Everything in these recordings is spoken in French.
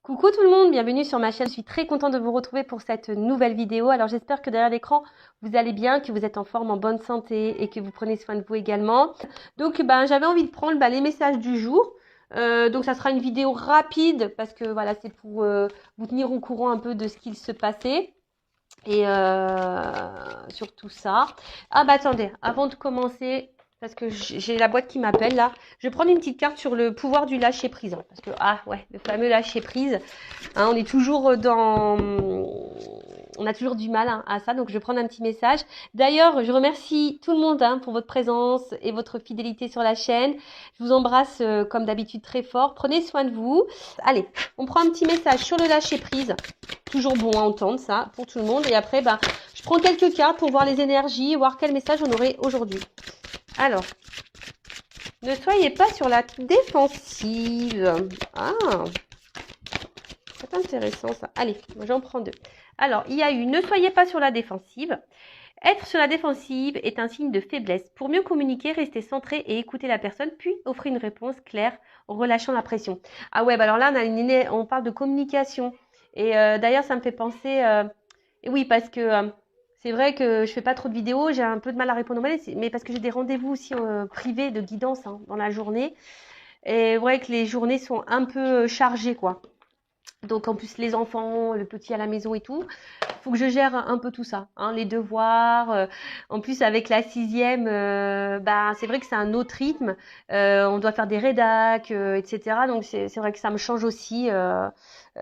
Coucou tout le monde, bienvenue sur ma chaîne. Je suis très contente de vous retrouver pour cette nouvelle vidéo. Alors j'espère que derrière l'écran, vous allez bien, que vous êtes en forme, en bonne santé et que vous prenez soin de vous également. Donc j'avais envie de prendre les messages du jour. Donc ça sera une vidéo rapide parce que voilà, c'est pour vous tenir au courant un peu de ce qu'il se passait. Et sur tout ça. Ah attendez, avant de commencer, parce que j'ai la boîte qui m'appelle là, je vais prendre une petite carte sur le pouvoir du lâcher prise. Hein, parce que, le fameux lâcher prise, hein, on est toujours dans... On a toujours du mal à ça, donc je vais prendre un petit message. D'ailleurs, je remercie tout le monde pour votre présence et votre fidélité sur la chaîne. Je vous embrasse comme d'habitude très fort. Prenez soin de vous. Allez, on prend un petit message sur le lâcher prise. Toujours bon à entendre ça pour tout le monde. Et après, je prends quelques cartes pour voir les énergies, voir quel message on aurait aujourd'hui. Alors, ne soyez pas sur la défensive. Ah, c'est intéressant ça. Allez, j'en prends deux. Alors, il y a eu ne soyez pas sur la défensive. Être sur la défensive est un signe de faiblesse. Pour mieux communiquer, restez centré et écoutez la personne, puis offrez une réponse claire en relâchant la pression. Ah ouais, alors là, on parle de communication. Et d'ailleurs, ça me fait penser... oui, parce que c'est vrai que je fais pas trop de vidéos, j'ai un peu de mal à répondre aux mails, mais parce que j'ai des rendez-vous aussi privés de guidance dans la journée. Et ouais que les journées sont un peu chargées, quoi. Donc en plus les enfants, le petit à la maison et tout, faut que je gère un peu tout ça, les devoirs. En plus avec la sixième, c'est vrai que c'est un autre rythme. On doit faire des rédacs, etc. Donc c'est vrai que ça me change aussi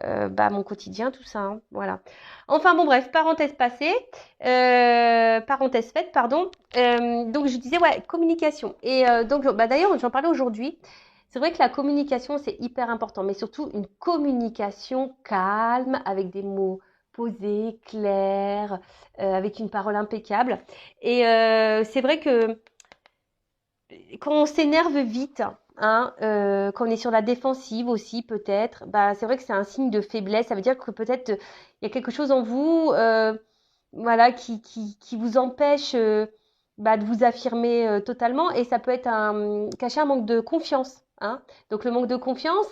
mon quotidien, tout ça. Voilà. Enfin bon bref, parenthèse passée, parenthèse faite, pardon. Donc je disais communication. Et d'ailleurs j'en parlais aujourd'hui. C'est vrai que la communication, c'est hyper important, mais surtout une communication calme, avec des mots posés, clairs, avec une parole impeccable. Et c'est vrai que quand on s'énerve vite, quand on est sur la défensive aussi peut-être, c'est vrai que c'est un signe de faiblesse. Ça veut dire que peut-être il y a quelque chose en vous qui vous empêche de vous affirmer totalement, et ça peut être cacher un manque de confiance. Donc le manque de confiance,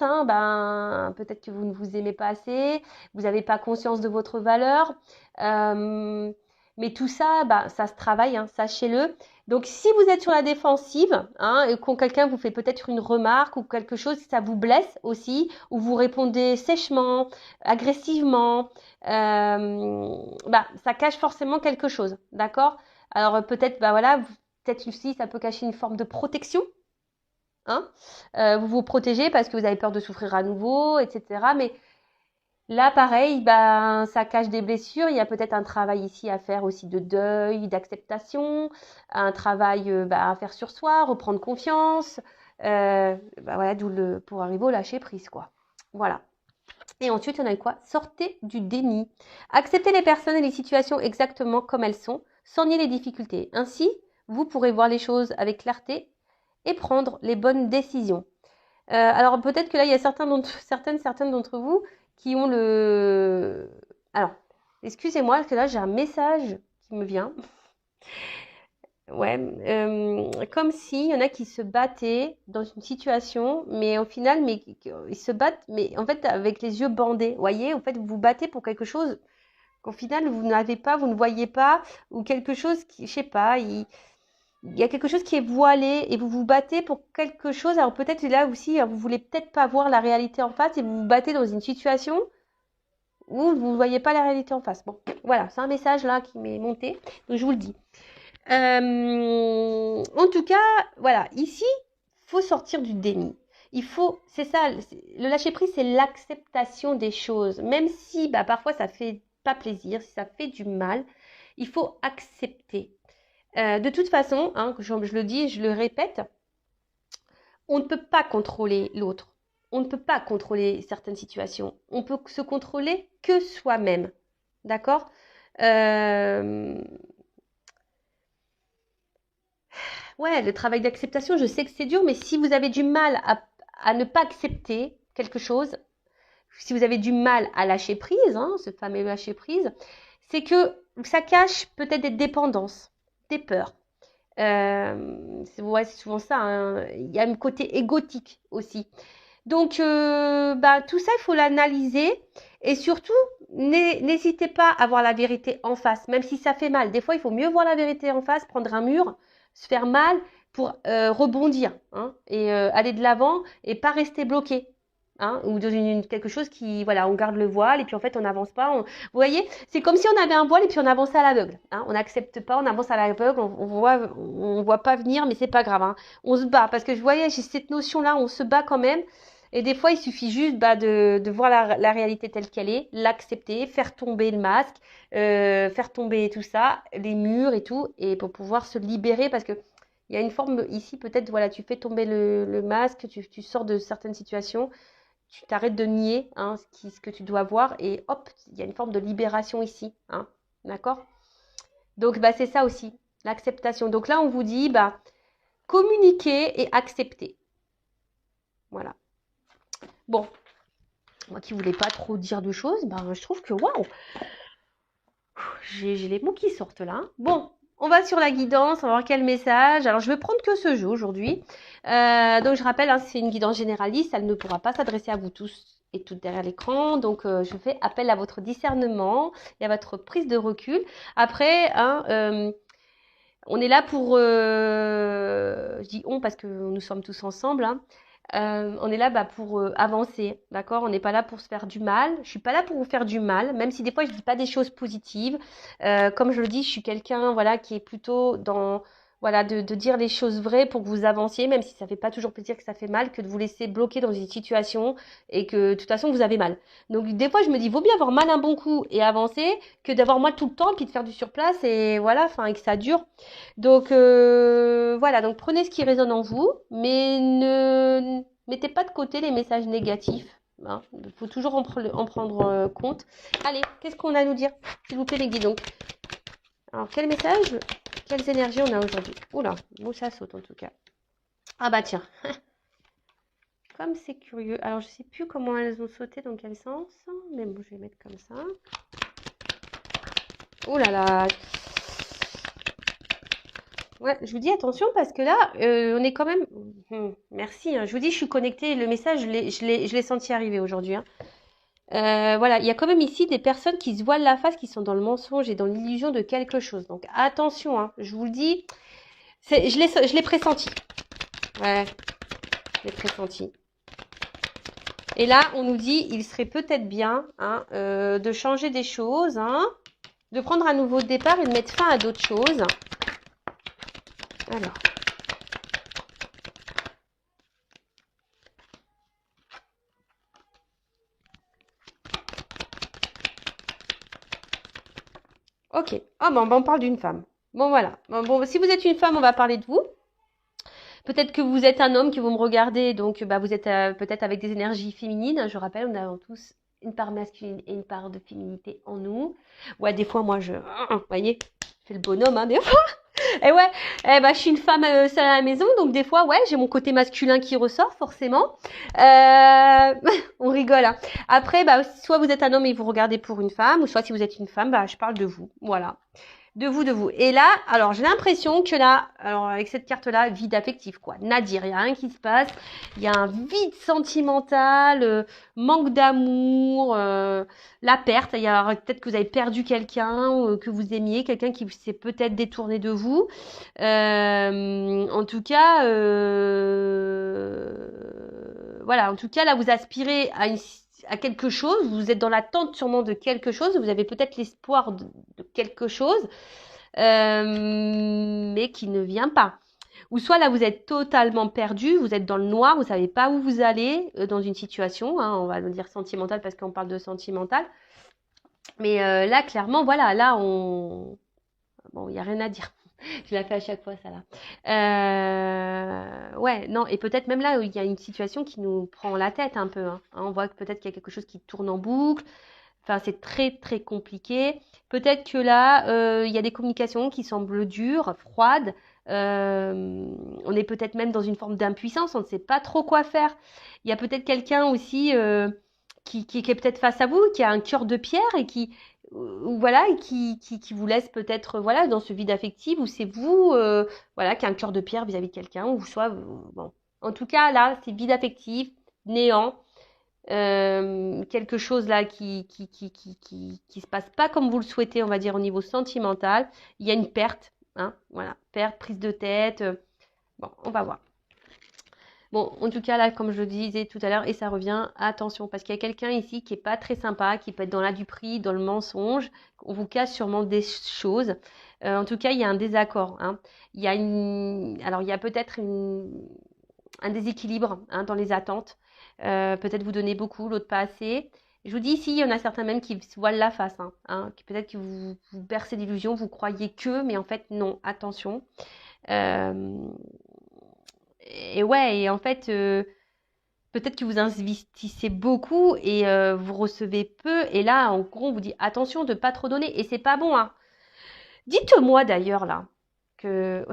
peut-être que vous ne vous aimez pas assez, vous n'avez pas conscience de votre valeur, mais tout ça, ça se travaille, sachez-le. Donc si vous êtes sur la défensive, et quand quelqu'un vous fait peut-être une remarque ou quelque chose, ça vous blesse aussi, ou vous répondez sèchement, agressivement, ça cache forcément quelque chose, d'accord? Alors peut-être, peut-être aussi ça peut cacher une forme de protection. Vous vous protégez parce que vous avez peur de souffrir à nouveau, etc. Mais là, pareil, ça cache des blessures. Il y a peut-être un travail ici à faire aussi de deuil, d'acceptation, un travail à faire sur soi, reprendre confiance. D'où pour arriver au lâcher prise, quoi. Voilà. Et ensuite, on a quoi? Sortez du déni. Acceptez les personnes et les situations exactement comme elles sont, sans nier les difficultés. Ainsi, vous pourrez voir les choses avec clarté et prendre les bonnes décisions. Alors peut-être que là, il y a certaines d'entre vous qui ont le... Alors, excusez-moi, parce que là, j'ai un message qui me vient. Comme s'il y en a qui se battaient dans une situation, mais au final, ils se battent, mais en fait, avec les yeux bandés. Vous voyez, en fait, vous vous battez pour quelque chose qu'au final, vous n'avez pas, vous ne voyez pas, ou quelque chose qui, je sais pas, il y a quelque chose qui est voilé et vous vous battez pour quelque chose. Alors peut-être là aussi, vous voulez peut-être pas voir la réalité en face et vous vous battez dans une situation où vous ne voyez pas la réalité en face. Bon, voilà, c'est un message là qui m'est monté, donc je vous le dis. En tout cas, voilà, ici, faut sortir du déni. C'est ça, le lâcher prise, c'est l'acceptation des choses. Même si parfois ça fait pas plaisir, si ça fait du mal, il faut accepter. De toute façon, je le dis, je le répète, on ne peut pas contrôler l'autre. On ne peut pas contrôler certaines situations. On peut se contrôler que soi-même. D'accord le travail d'acceptation, je sais que c'est dur, mais si vous avez du mal à ne pas accepter quelque chose, si vous avez du mal à lâcher prise, ce fameux lâcher prise, c'est que ça cache peut-être des dépendances, des peurs. C'est souvent ça. Il y a un côté égotique aussi. Donc, tout ça, il faut l'analyser. Et surtout, n'hésitez pas à voir la vérité en face, même si ça fait mal. Des fois, il faut mieux voir la vérité en face, prendre un mur, se faire mal pour rebondir, hein, et aller de l'avant et pas rester bloqué. Hein, ou dans quelque chose qui, voilà, on garde le voile et puis en fait on n'avance pas. Vous voyez, c'est comme si on avait un voile et puis on avançait à l'aveugle. Hein, on n'accepte pas, on avance à l'aveugle, on voit pas venir, mais c'est pas grave. Hein, on se bat parce que je voyais, j'ai cette notion-là, on se bat quand même. Et des fois, il suffit juste de voir la réalité telle qu'elle est, l'accepter, faire tomber le masque, faire tomber tout ça, les murs et tout, et pour pouvoir se libérer parce que il y a une forme ici, peut-être, voilà, tu fais tomber le masque, tu sors de certaines situations, tu t'arrêtes de nier, hein, ce que tu dois voir, et hop, il y a une forme de libération ici, hein, d'accord? Donc, c'est ça aussi, l'acceptation. Donc là, on vous dit, communiquer et accepter. Voilà. Bon, moi qui voulais pas trop dire de choses, je trouve que waouh, j'ai les mots qui sortent là. Bon, on va sur la guidance, on va voir quel message. Alors, je vais prendre que ce jeu aujourd'hui. Donc, je rappelle, hein, c'est une guidance généraliste, elle ne pourra pas s'adresser à vous tous et toutes derrière l'écran. Donc, je fais appel à votre discernement et à votre prise de recul. Après, hein, on est là pour, je dis on parce que nous sommes tous ensemble, hein. On est là pour avancer, d'accord? On n'est pas là pour se faire du mal. Je suis pas là pour vous faire du mal, même si des fois je dis pas des choses positives. Comme je le dis, je suis quelqu'un, voilà, qui est plutôt dans, voilà, de dire les choses vraies pour que vous avanciez, même si ça fait pas toujours plaisir, que ça fait mal, que de vous laisser bloquer dans une situation et que de toute façon vous avez mal. Donc des fois je me dis, vaut bien avoir mal un bon coup et avancer que d'avoir mal tout le temps et puis de faire du surplace et voilà, enfin, et que ça dure. Donc voilà, donc prenez ce qui résonne en vous, mais ne mettez pas de côté les messages négatifs. Hein. Il faut toujours en prendre compte. Allez, qu'est-ce qu'on a à nous dire, s'il vous plaît, les guidons? Alors, quel message, quelles énergies on a aujourd'hui? Oula, bon, ça saute en tout cas. Ah tiens, comme c'est curieux. Alors, je sais plus comment elles ont sauté, dans quel sens, mais bon, je vais mettre comme ça. Oh là là. Ouais, je vous dis attention parce que là, on est quand même... merci, hein. Je vous dis, je suis connectée. Le message, je l'ai senti arriver aujourd'hui. Hein. Voilà, il y a quand même ici des personnes qui se voilent la face, qui sont dans le mensonge et dans l'illusion de quelque chose. Donc attention, hein, je vous le dis, je l'ai pressenti. Ouais, je l'ai pressenti. Et là, on nous dit, il serait peut-être bien, hein, de changer des choses, hein, de prendre un nouveau départ et de mettre fin à d'autres choses. Alors. Ok. Ah on parle d'une femme. Bon, voilà. Bon, si vous êtes une femme, on va parler de vous. Peut-être que vous êtes un homme, que vous me regardez, donc vous êtes peut-être avec des énergies féminines. Je rappelle, nous avons tous une part masculine et une part de féminité en nous. Ouais, des fois, moi, vous voyez, je fais le bonhomme, hein, des fois. Et ouais, je suis une femme seule à la maison, donc des fois, ouais, j'ai mon côté masculin qui ressort, forcément. On rigole, hein. Après, soit vous êtes un homme et vous regardez pour une femme, ou soit si vous êtes une femme, je parle de vous. Voilà. De vous. Et là, alors j'ai l'impression que là, alors avec cette carte-là, vide affectif, quoi. Nadir, il n'y a rien qui se passe. Il y a un vide sentimental, manque d'amour, la perte. Il y a peut-être que vous avez perdu quelqu'un que vous aimiez, quelqu'un qui s'est peut-être détourné de vous. En tout cas, voilà. En tout cas, là, vous aspirez à quelque chose, vous êtes dans l'attente sûrement de quelque chose, vous avez peut-être l'espoir de quelque chose, mais qui ne vient pas. Ou soit là, vous êtes totalement perdu, vous êtes dans le noir, vous savez pas où vous allez dans une situation, hein, on va le dire sentimentale parce qu'on parle de sentimental. Mais là, clairement, voilà, là, bon, il n'y a rien à dire. Je la fais à chaque fois, ça là. Ouais, non, et peut-être même là, il y a une situation qui nous prend la tête un peu. Hein. On voit que peut-être qu'il y a quelque chose qui tourne en boucle. Enfin, c'est très, très compliqué. Peut-être que là, il y a des communications qui semblent dures, froides. On est peut-être même dans une forme d'impuissance. On ne sait pas trop quoi faire. Il y a peut-être quelqu'un aussi qui est peut-être face à vous, qui a un cœur de pierre et qui voilà, et qui vous laisse peut-être voilà dans ce vide affectif où c'est vous voilà qui a un cœur de pierre vis-à-vis de quelqu'un ou soit bon. En tout cas là, c'est vide affectif, néant. Quelque chose là qui se passe pas comme vous le souhaitez, on va dire au niveau sentimental. Il y a une perte, hein, voilà, perte, prise de tête. Bon, on va voir. Bon, en tout cas là, comme je le disais tout à l'heure, et ça revient, attention, parce qu'il y a quelqu'un ici qui est pas très sympa, qui peut être dans la duperie, dans le mensonge. On vous cache sûrement des choses. En tout cas, il y a un désaccord, hein. Alors il y a peut-être un déséquilibre, hein, dans les attentes. Peut-être vous donnez beaucoup, l'autre pas assez. Je vous dis ici, il y en a certains même qui se voilent la face, qui peut-être que vous bercez d'illusions, vous croyez que, mais en fait non, attention. Euh, et ouais, et en fait, peut-être que vous investissez beaucoup et vous recevez peu. Et là, en gros, on vous dit attention de pas trop donner. Et c'est pas bon, hein. Dites-moi d'ailleurs là que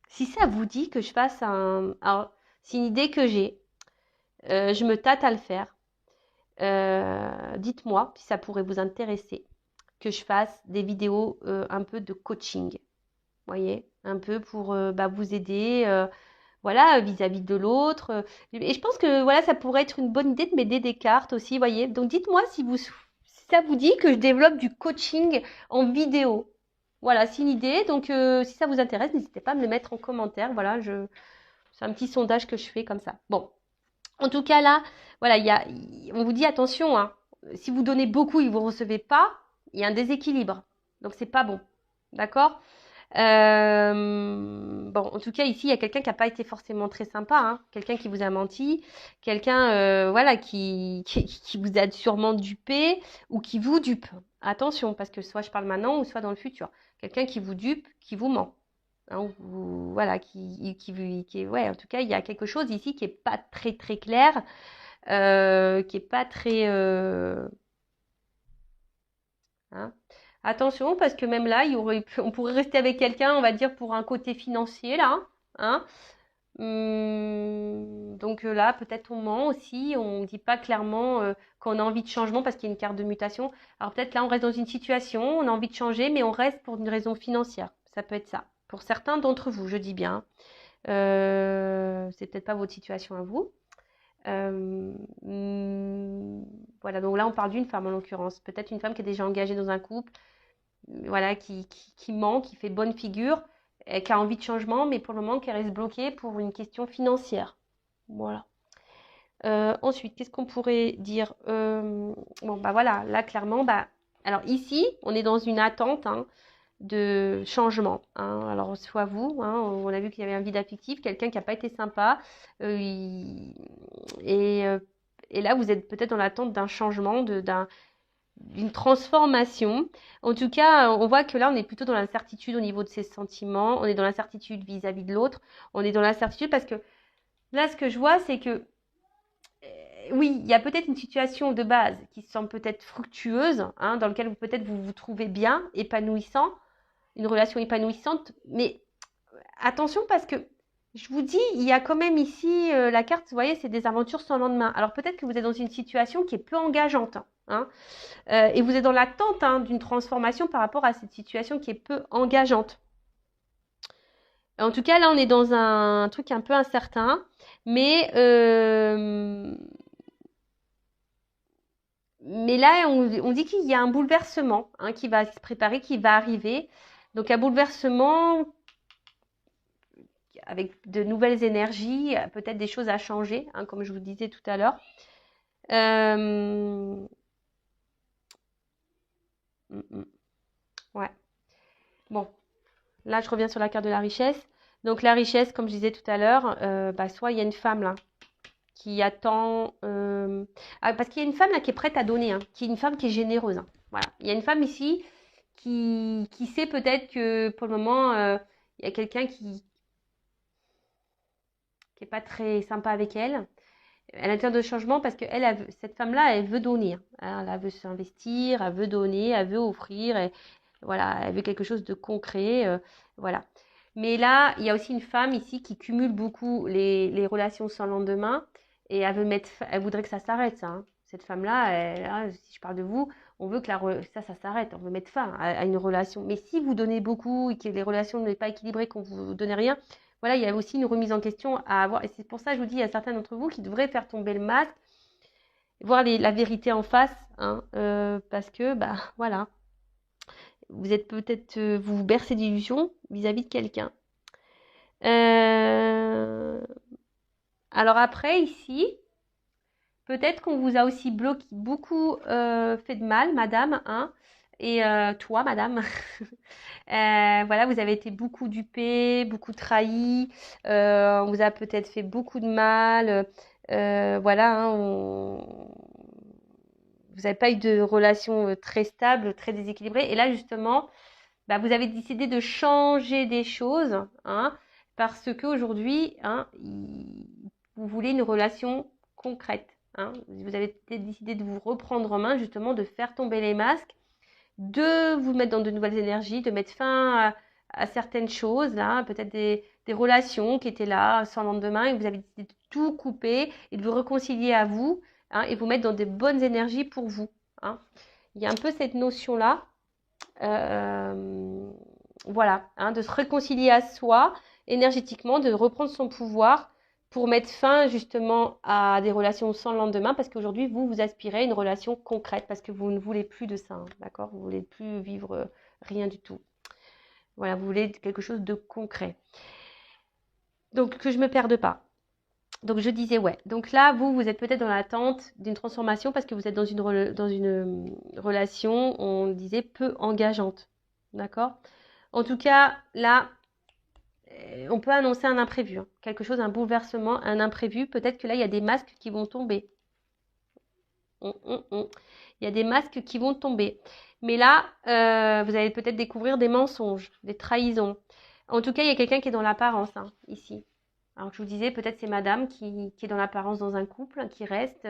si ça vous dit que je fasse un. Alors, c'est une idée que j'ai. Je me tâte à le faire. Dites-moi si ça pourrait vous intéresser que je fasse des vidéos un peu de coaching. Voyez, un peu pour vous aider, voilà, vis-à-vis de l'autre. Et je pense que voilà, ça pourrait être une bonne idée de m'aider des cartes aussi, voyez. Donc dites-moi si ça vous dit que je développe du coaching en vidéo. Voilà, c'est une idée. Donc si ça vous intéresse, n'hésitez pas à me le mettre en commentaire. Voilà, c'est un petit sondage que je fais comme ça. Bon, en tout cas là, voilà, on vous dit attention, hein. Si vous donnez beaucoup et que vous ne recevez pas, il y a un déséquilibre. Donc c'est pas bon. D'accord? Bon, en tout cas, ici, il y a quelqu'un qui n'a pas été forcément très sympa, hein. Quelqu'un qui vous a menti, quelqu'un voilà, qui vous a sûrement dupé ou qui vous dupe. Attention, parce que soit je parle maintenant ou soit dans le futur. Quelqu'un qui vous dupe, qui vous ment. Hein, voilà, ouais, en tout cas, il y a quelque chose ici qui n'est pas très très clair, qui n'est pas très. Hein. Attention, parce que même là, on pourrait rester avec quelqu'un, on va dire, pour un côté financier, là. Hein. Donc là, peut-être on ment aussi, on ne dit pas clairement qu'on a envie de changement parce qu'il y a une carte de mutation. Alors peut-être là, on reste dans une situation, on a envie de changer, mais on reste pour une raison financière. Ça peut être ça. Pour certains d'entre vous, je dis bien. C'est peut-être pas votre situation à vous. Voilà, donc là, on parle d'une femme en l'occurrence. Peut-être une femme qui est déjà engagée dans un couple, voilà, qui ment, qui fait bonne figure, et qui a envie de changement, mais pour le moment, qui reste bloquée pour une question financière. Voilà. Ensuite, qu'est-ce qu'on pourrait dire? Bon, voilà, là, clairement, alors ici, on est dans une attente, hein, de changement, hein. Alors, soit vous, hein, on a vu qu'il y avait un vide affectif, quelqu'un qui n'a pas été sympa, et, et là, vous êtes peut-être dans l'attente d'un changement, d'une transformation. En tout cas, on voit que là, on est plutôt dans l'incertitude au niveau de ses sentiments, on est dans l'incertitude vis-à-vis de l'autre, on est dans l'incertitude parce que là, ce que je vois, c'est que oui, il y a peut-être une situation de base qui semble peut-être fructueuse, hein, dans laquelle peut-être vous vous trouvez bien, épanouissant, une relation épanouissante, mais attention parce que je vous dis, il y a quand même ici la carte, vous voyez, c'est des aventures sans lendemain. Alors peut-être que vous êtes dans une situation qui est peu engageante, hein, et vous êtes dans l'attente, hein, d'une transformation par rapport à cette situation qui est peu engageante. En tout cas, là, on est dans un truc un peu incertain, mais là, on dit qu'il y a un bouleversement, hein, qui va se préparer, qui va arriver. Donc un bouleversement avec de nouvelles énergies, peut-être des choses à changer, hein, comme je vous disais tout à l'heure. Ouais. Bon, là, je reviens sur la carte de la richesse. Donc la richesse, comme je disais tout à l'heure, soit il y a une femme là qui attend... parce qu'il y a une femme là qui est prête à donner, hein, qui est une femme qui est généreuse. Hein. Voilà. Il y a une femme ici qui sait peut-être que pour le moment, il y a quelqu'un qui n'est pas très sympa avec elle. Elle a de changement parce que cette femme-là, elle veut donner. Hein. Elle veut s'investir, elle veut donner, elle veut offrir. Et, voilà, elle veut quelque chose de concret. Voilà. Mais là, il y a aussi une femme ici qui cumule beaucoup les relations sans lendemain. Et elle voudrait que ça s'arrête, ça. Hein. Cette femme-là, si je parle de vous, on veut que ça s'arrête. On veut mettre fin à une relation. Mais si vous donnez beaucoup et que les relations ne sont pas équilibrées, qu'on ne vous donne rien, voilà, il y a aussi une remise en question à avoir. Et c'est pour ça que je vous dis, il y a certains d'entre vous qui devraient faire tomber le masque, voir la vérité en face, hein, parce que, bah, voilà, vous êtes peut-être, vous vous bercez d'illusions vis-à-vis de quelqu'un. Alors après, ici, peut-être qu'on vous a aussi bloqué, beaucoup fait de mal, madame, hein, et toi, madame. Voilà, vous avez été beaucoup dupée, beaucoup trahi, on vous a peut-être fait beaucoup de mal, voilà, hein, vous n'avez pas eu de relation très stable, très déséquilibrée. Et là, justement, bah, vous avez décidé de changer des choses, hein, parce qu'aujourd'hui, hein, vous voulez une relation concrète. Hein. Vous avez décidé de vous reprendre en main, justement, de faire tomber les masques, de vous mettre dans de nouvelles énergies, de mettre fin à certaines choses, là, peut-être des relations qui étaient là sans lendemain, et vous avez décidé de tout couper et de vous réconcilier à vous, hein, et vous mettre dans des bonnes énergies pour vous. Hein. Il y a un peu cette notion-là. Voilà, hein, de se réconcilier à soi énergétiquement, de reprendre son pouvoir pour mettre fin justement à des relations sans lendemain, parce qu'aujourd'hui, vous aspirez à une relation concrète, parce que vous ne voulez plus de ça, hein, d'accord? Vous ne voulez plus vivre rien du tout. Voilà, vous voulez quelque chose de concret. Donc, que je ne me perde pas. Donc, je disais, ouais. Donc là, vous êtes peut-être dans l'attente d'une transformation parce que vous êtes dans une relation, on disait, peu engageante. D'accord? En tout cas, là, on peut annoncer un imprévu. Hein. Quelque chose, un bouleversement, un imprévu. Peut-être que là, il y a des masques qui vont tomber. Il y a des masques qui vont tomber. Mais là, vous allez peut-être découvrir des mensonges, des trahisons. En tout cas, il y a quelqu'un qui est dans l'apparence, hein, ici. Alors je vous disais, peut-être c'est madame qui est dans l'apparence dans un couple, qui reste,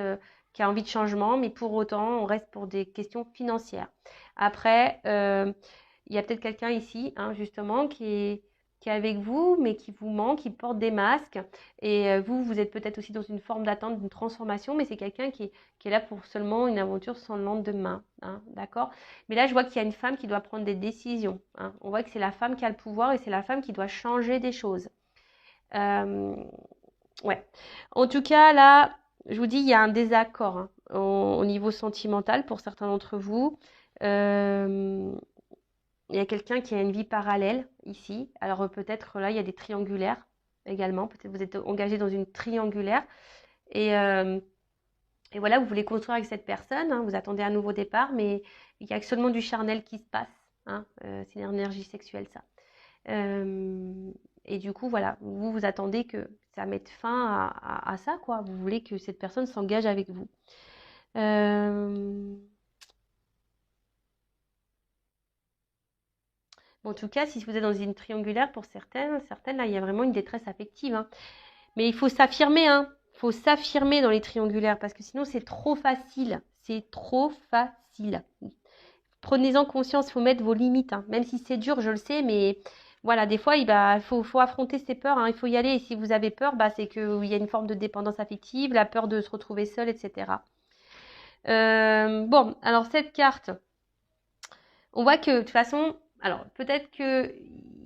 qui a envie de changement, mais pour autant, on reste pour des questions financières. Après, il y a peut-être quelqu'un ici, hein, justement, qui est avec vous, mais qui vous manque, qui porte des masques. Et vous êtes peut-être aussi dans une forme d'attente d'une transformation, mais c'est quelqu'un qui est là pour seulement une aventure sans lendemain. Hein, d'accord? Mais là, je vois qu'il y a une femme qui doit prendre des décisions. Hein. On voit que c'est la femme qui a le pouvoir et c'est la femme qui doit changer des choses. Ouais. En tout cas, là, je vous dis, il y a un désaccord, hein, au niveau sentimental pour certains d'entre vous. Il y a quelqu'un qui a une vie parallèle ici. Alors peut-être là, il y a des triangulaires également. Peut-être vous êtes engagé dans une triangulaire. Et voilà, vous voulez construire avec cette personne. Hein, vous attendez un nouveau départ, mais il y a seulement du charnel qui se passe. Hein, c'est une énergie sexuelle, ça. Et du coup, voilà, vous attendez que ça mette fin à ça, quoi. Vous voulez que cette personne s'engage avec vous. Bon, en tout cas, si vous êtes dans une triangulaire, pour certaines, là, il y a vraiment une détresse affective. Hein. Mais il faut s'affirmer, hein. Il faut s'affirmer dans les triangulaires parce que sinon, c'est trop facile. C'est trop facile. Prenez-en conscience, il faut mettre vos limites. Hein. Même si c'est dur, je le sais, mais voilà, des fois, il faut affronter ses peurs. Hein. Il faut y aller. Et si vous avez peur, bah, c'est qu'il y a une forme de dépendance affective, la peur de se retrouver seul, etc. Bon, alors cette carte, on voit que de toute façon, alors peut-être qu'il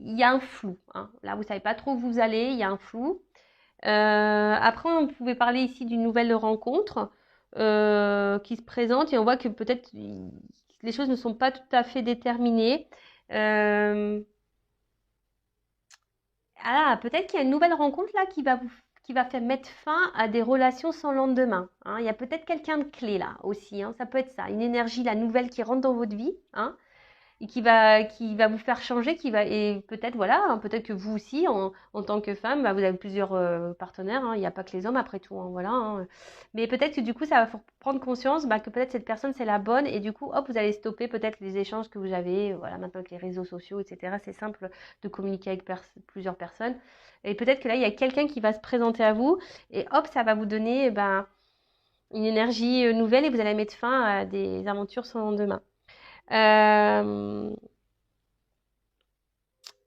y a un flou. Hein. Là, vous ne savez pas trop où vous allez, il y a un flou. Après, on pouvait parler ici d'une nouvelle rencontre qui se présente et on voit que peut-être les choses ne sont pas tout à fait déterminées. Ah, peut-être qu'il y a une nouvelle rencontre là qui va faire mettre fin à des relations sans lendemain. Hein. Il y a peut-être quelqu'un de clé là aussi. Hein. Ça peut être ça, une énergie, la nouvelle qui rentre dans votre vie. Hein. Et qui va vous faire changer, et peut-être voilà, hein, peut-être que vous aussi, en tant que femme, bah, vous avez plusieurs partenaires, hein, il n'y a pas que les hommes après tout, hein, voilà. Hein. Mais peut-être que du coup, ça va faire prendre conscience bah, que peut-être cette personne c'est la bonne, et du coup, hop, vous allez stopper peut-être les échanges que vous avez, voilà, maintenant avec les réseaux sociaux, etc. C'est simple de communiquer avec plusieurs personnes, et peut-être que là, il y a quelqu'un qui va se présenter à vous, et hop, ça va vous donner ben, une énergie nouvelle, et vous allez mettre fin à des aventures sans lendemain.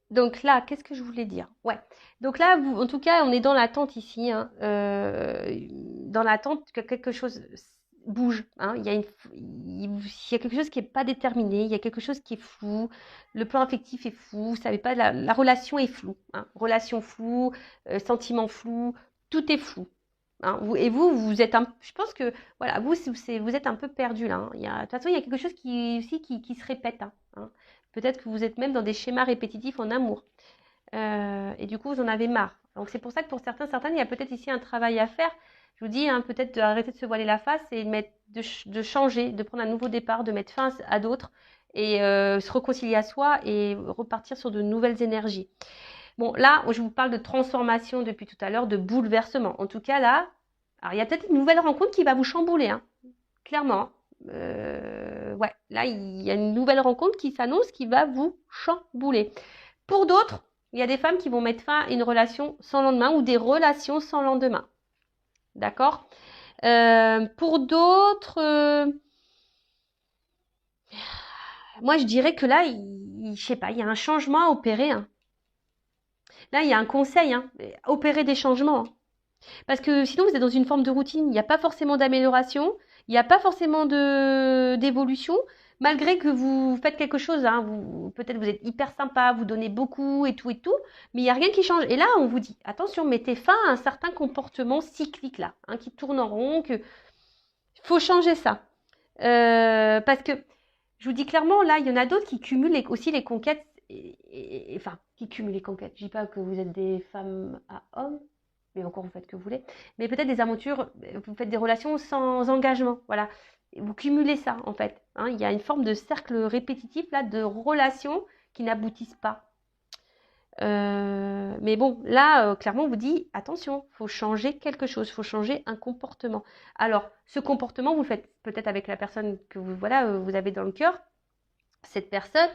Donc là, qu'est-ce que je voulais dire? Ouais. Donc là, en tout cas, on est dans l'attente ici, hein, dans l'attente que quelque chose bouge, hein. Il y a quelque chose qui n'est pas déterminé, il y a quelque chose qui est flou, le plan affectif est flou, vous savez pas, la relation est floue, hein. Relation floue, sentiment flou, tout est flou. Hein. Vous êtes je pense que, voilà, vous êtes un peu perdu là. Hein. De toute façon, il y a quelque chose qui se répète. Hein. Peut-être que vous êtes même dans des schémas répétitifs en amour. Et du coup, vous en avez marre. Donc, c'est pour ça que pour certaines, il y a peut-être ici un travail à faire. Je vous dis, hein, peut-être d'arrêter de se voiler la face et de changer, de prendre un nouveau départ, de mettre fin à d'autres et se réconcilier à soi et repartir sur de nouvelles énergies. Bon, là, je vous parle de transformation depuis tout à l'heure, de bouleversement. En tout cas, là, alors il y a peut-être une nouvelle rencontre qui va vous chambouler, hein, clairement. Ouais, là, il y a une nouvelle rencontre qui s'annonce qui va vous chambouler. Pour d'autres, il y a des femmes qui vont mettre fin à une relation sans lendemain ou des relations sans lendemain. D'accord. Pour d'autres, moi, je dirais que là, je sais pas, il y a un changement à opérer. Hein. Là, il y a un conseil, hein, opérer des changements. Hein. Parce que sinon, vous êtes dans une forme de routine. Il n'y a pas forcément d'amélioration. Il n'y a pas forcément d'évolution. Malgré que vous faites quelque chose, hein, peut-être vous êtes hyper sympa, vous donnez beaucoup et tout, mais il n'y a rien qui change. Et là, on vous dit, attention, mettez fin à un certain comportement cyclique là, hein, qui tourne en rond, il faut changer ça. Parce que, je vous dis clairement, là, il y en a d'autres qui cumulent aussi les conquêtes, enfin, qui cumulent les conquêtes. Je ne dis pas que vous êtes des femmes à hommes, mais encore vous faites que vous voulez, mais peut-être des aventures, vous faites des relations sans engagement, voilà. Vous cumulez ça, en fait. Hein, il y a une forme de cercle répétitif, là, de relations qui n'aboutissent pas. Mais bon, là, clairement, on vous dit, attention, il faut changer quelque chose, il faut changer un comportement. Alors, ce comportement, vous le faites peut-être avec la personne que vous avez dans le cœur, cette personne,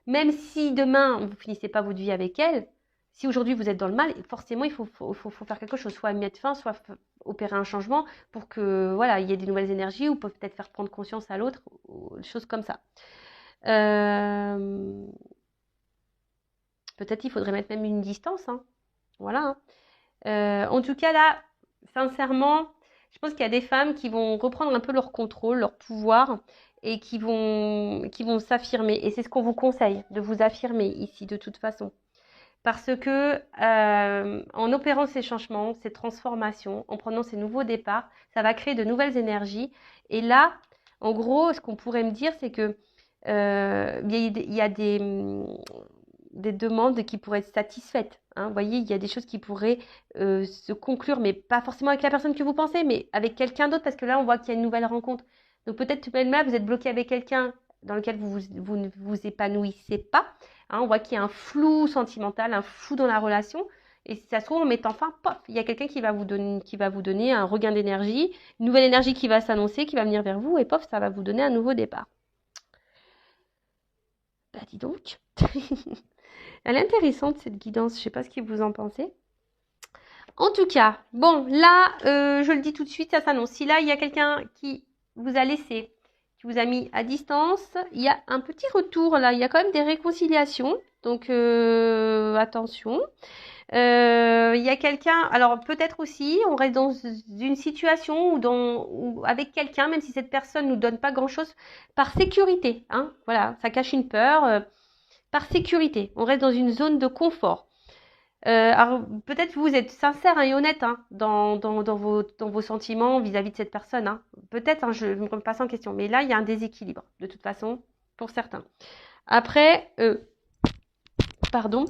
même si demain, vous ne finissez pas votre vie avec elle, si aujourd'hui vous êtes dans le mal, forcément, il faut faire quelque chose, soit mettre fin, soit opérer un changement pour que, voilà, il y ait des nouvelles énergies ou peut-être faire prendre conscience à l'autre, des choses comme ça. Peut-être il faudrait mettre même une distance, hein. Voilà. Hein. En tout cas, là, sincèrement, je pense qu'il y a des femmes qui vont reprendre un peu leur contrôle, leur pouvoir et qui vont s'affirmer. Et c'est ce qu'on vous conseille, de vous affirmer ici, de toute façon. Parce que en opérant ces changements, ces transformations, en prenant ces nouveaux départs, ça va créer de nouvelles énergies. Et là, en gros, ce qu'on pourrait me dire, c'est que il y a des demandes qui pourraient être satisfaites. Hein. Vous voyez, il y a des choses qui pourraient se conclure, mais pas forcément avec la personne que vous pensez, mais avec quelqu'un d'autre, parce que là, on voit qu'il y a une nouvelle rencontre. Donc peut-être même là, vous êtes bloqué avec quelqu'un dans lequel vous ne vous épanouissez pas. Hein, on voit qu'il y a un flou sentimental, un flou dans la relation. Et si ça se trouve, en mettant fin, pof, il y a quelqu'un qui va vous donner un regain d'énergie, une nouvelle énergie qui va s'annoncer, qui va venir vers vous, et pof, ça va vous donner un nouveau départ. Bah dis donc. Elle est intéressante cette guidance, je ne sais pas ce que vous en pensez. En tout cas, bon, là, je le dis tout de suite, ça s'annonce. Si là, il y a quelqu'un qui vous a laissé, qui vous a mis à distance, il y a un petit retour là, il y a quand même des réconciliations, donc attention. Il y a quelqu'un, alors peut-être aussi, on reste dans une situation ou avec quelqu'un, même si cette personne ne nous donne pas grand-chose, par sécurité. Hein, voilà, ça cache une peur. Par sécurité, on reste dans une zone de confort. Alors peut-être vous êtes sincère et honnête hein, dans vos sentiments vis-à-vis de cette personne. Hein. Peut-être, hein, je ne me remets pas ça en question, mais là, il y a un déséquilibre, de toute façon, pour certains. Après, pardon,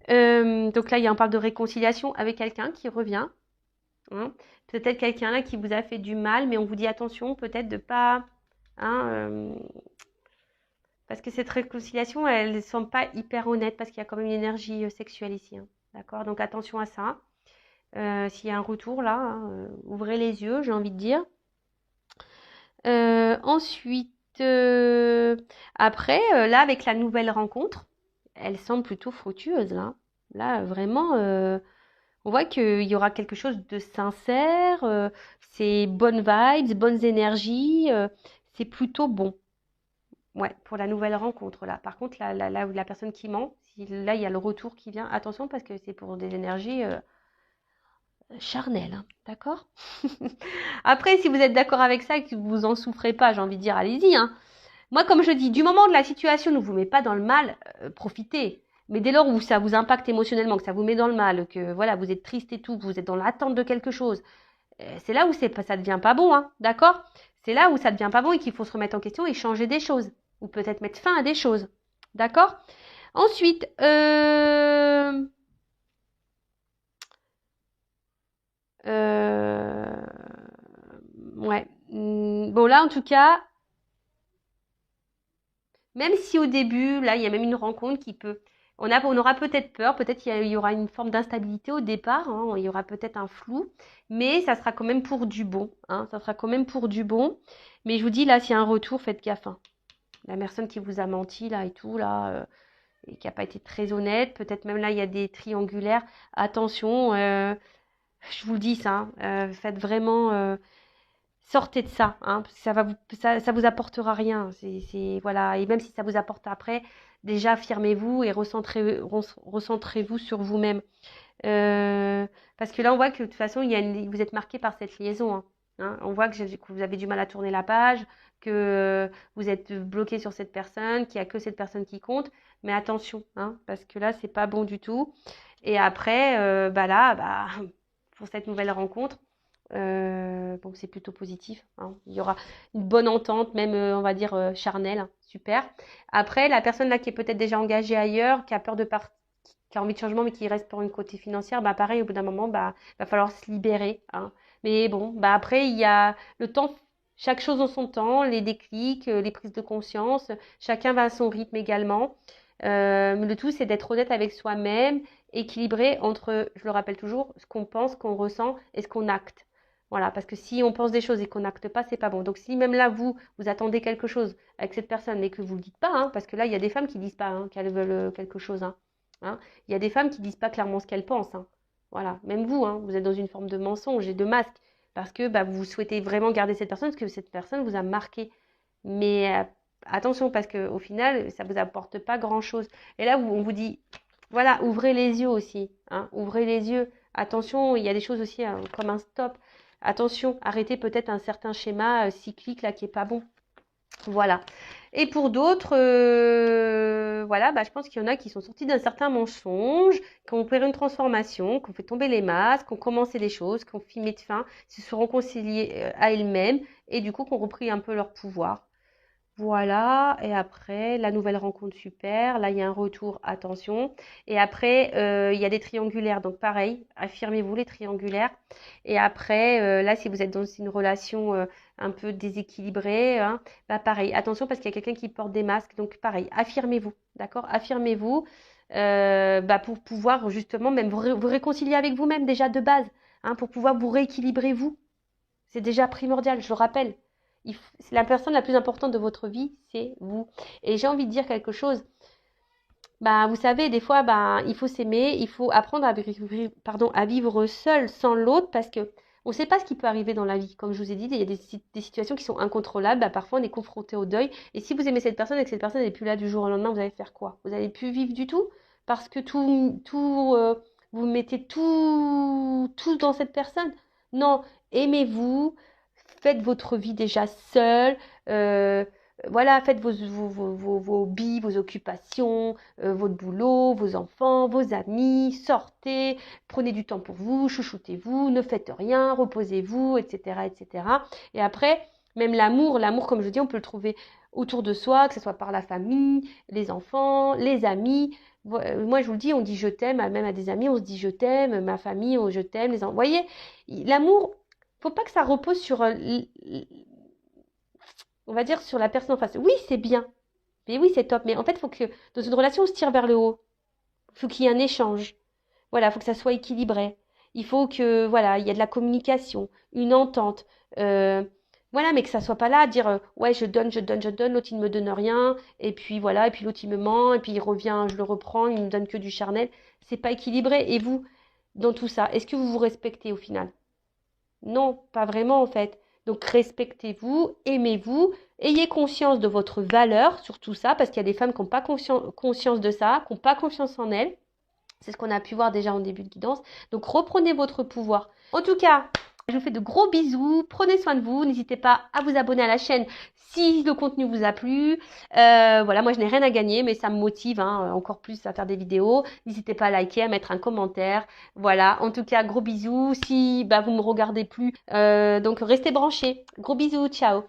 donc là, on parle de réconciliation avec quelqu'un qui revient. Hein. Peut-être quelqu'un là qui vous a fait du mal, mais on vous dit attention, peut-être de pas... Hein, parce que cette réconciliation, elle ne semble pas hyper honnête, parce qu'il y a quand même une énergie sexuelle ici. Hein. D'accord. Donc attention à ça. S'il y a un retour là, hein, ouvrez les yeux, j'ai envie de dire. Ensuite, après, là, avec la nouvelle rencontre, elle semble plutôt fructueuse là. Là, vraiment, on voit qu'il y aura quelque chose de sincère. C'est bonnes vibes, bonnes énergies. C'est plutôt bon. Ouais, pour la nouvelle rencontre là. Par contre, là où la personne qui ment, si là il y a le retour qui vient, attention parce que c'est pour des énergies charnel, hein, d'accord? Après, si vous êtes d'accord avec ça et que vous en souffrez pas, j'ai envie de dire, allez-y, hein. Moi, comme je dis, du moment où la situation ne vous met pas dans le mal, profitez. Mais dès lors où ça vous impacte émotionnellement, que ça vous met dans le mal, que voilà, vous êtes triste et tout, que vous êtes dans l'attente de quelque chose, c'est là où ça devient pas bon, hein, d'accord? C'est là où ça devient pas bon et qu'il faut se remettre en question et changer des choses. Ou peut-être mettre fin à des choses. D'accord? Ensuite, euh, ouais. Bon, là, en tout cas, même si au début, là, il y a même une rencontre qui peut. On aura peut-être peur, peut-être qu'il y aura une forme d'instabilité au départ, hein, il y aura peut-être un flou, mais ça sera quand même pour du bon, hein, ça sera quand même pour du bon. Mais je vous dis, là, s'il y a un retour, faites gaffe, hein. La personne qui vous a menti, là, et tout, là, et qui n'a pas été très honnête, peut-être même là, il y a des triangulaires. Attention, je vous le dis ça, hein, faites vraiment. Sortez de ça, hein, parce que ça vous apportera rien. Voilà. Et même si ça vous apporte après, déjà affirmez-vous et recentrez-vous sur vous-même. Parce que là, on voit que de toute façon, vous êtes marqué par cette liaison, hein. On voit que vous avez du mal à tourner la page, que vous êtes bloqué sur cette personne, qu'il n'y a que cette personne qui compte. Mais attention, hein, parce que là, c'est pas bon du tout. Et après, pour cette nouvelle rencontre, bon, c'est plutôt positif, hein. Il y aura une bonne entente, même on va dire charnelle, hein. Super. Après, la personne là qui est peut-être déjà engagée ailleurs, qui a peur de partir, qui a envie de changement mais qui reste pour une côté financière, bah pareil, au bout d'un moment, bah va falloir se libérer, hein. Mais bon, bah après il y a le temps, chaque chose en son temps, les déclics, les prises de conscience, chacun va à son rythme également. Mais le tout c'est d'être honnête avec soi-même, équilibré entre, je le rappelle toujours, ce qu'on pense, ce qu'on ressent et ce qu'on acte. Voilà, parce que si on pense des choses et qu'on n'acte pas, c'est pas bon. Donc si même là, vous attendez quelque chose avec cette personne, mais que vous le dites pas, hein, parce que là, il y a des femmes qui disent pas, hein, qu'elles veulent quelque chose, hein, hein. Il y a des femmes qui disent pas clairement ce qu'elles pensent, hein. Voilà, même vous, hein, vous êtes dans une forme de mensonge et de masque, parce que bah, vous souhaitez vraiment garder cette personne, parce que cette personne vous a marqué. Mais attention, parce qu'au final, ça vous apporte pas grand-chose. Et là, on vous dit, voilà, ouvrez les yeux aussi, hein, ouvrez les yeux. Attention, il y a des choses aussi hein, comme un stop. Attention, arrêtez peut-être un certain schéma cyclique là qui est pas bon. Voilà. Et pour d'autres, voilà, bah, je pense qu'il y en a qui sont sortis d'un certain mensonge, qui ont opéré une transformation, qui ont fait tomber les masques, qui ont commencé des choses, qui ont filmé de fin, se sont réconciliés à elles-mêmes et du coup qui ont repris un peu leur pouvoir. Voilà, et après, la nouvelle rencontre super. Là, il y a un retour, attention. Et après, il y a des triangulaires. Donc, pareil, affirmez-vous les triangulaires. Et après, là, si vous êtes dans une relation un peu déséquilibrée, hein, bah, pareil, attention parce qu'il y a quelqu'un qui porte des masques. Donc, pareil, affirmez-vous, d'accord? Affirmez-vous bah, pour pouvoir justement même vous réconcilier avec vous-même déjà de base, hein, pour pouvoir vous rééquilibrer vous. C'est déjà primordial, je le rappelle. C'est la personne la plus importante de votre vie, c'est vous. Et j'ai envie de dire quelque chose. Bah, vous savez, des fois, bah, il faut s'aimer, il faut apprendre à vivre seul sans l'autre parce que on ne sait pas ce qui peut arriver dans la vie. Comme je vous ai dit, il y a des situations qui sont incontrôlables. Bah, parfois, on est confronté au deuil. Et si vous aimez cette personne et que cette personne n'est plus là du jour au lendemain, vous allez faire quoi? Vous n'allez plus vivre du tout parce que vous mettez tout dans cette personne. Non, aimez-vous, faites votre vie déjà seule. euh, voilà, faites vos hobbies, vos occupations, votre boulot, vos enfants, vos amis, sortez, prenez du temps pour vous, chouchoutez-vous, ne faites rien, reposez-vous, etc., etc. Et après, même l'amour, comme je dis, on peut le trouver autour de soi, que ce soit par la famille, les enfants, les amis. Moi, je vous le dis, on dit je t'aime, même à des amis, on se dit je t'aime, ma famille, je t'aime, les enfants. Vous voyez, l'amour, faut pas que ça repose sur on va dire sur la personne en face. Oui, c'est bien. Mais oui, c'est top. Mais en fait, il faut que dans une relation, on se tire vers le haut. Il faut qu'il y ait un échange. Voilà, il faut que ça soit équilibré. Il faut que, voilà, il y ait de la communication, une entente. Euh, voilà, mais que ça soit pas là à dire, ouais, je donne, l'autre il ne me donne rien, et puis voilà, et puis l'autre il me ment, et puis il revient, je le reprends, il me donne que du charnel. C'est pas équilibré. Et vous, dans tout ça, est-ce que vous vous respectez au final? Non, pas vraiment en fait. Donc respectez-vous, aimez-vous, ayez conscience de votre valeur sur tout ça, parce qu'il y a des femmes qui n'ont pas conscience de ça, qui n'ont pas confiance en elles. C'est ce qu'on a pu voir déjà en début de guidance. Donc, reprenez votre pouvoir. En tout cas, je vous fais de gros bisous. Prenez soin de vous. N'hésitez pas à vous abonner à la chaîne si le contenu vous a plu. Voilà, moi, je n'ai rien à gagner, mais ça me motive encore plus à faire des vidéos. N'hésitez pas à liker, à mettre un commentaire. Voilà, en tout cas, gros bisous. Si vous ne me regardez plus, donc restez branchés. Gros bisous, ciao.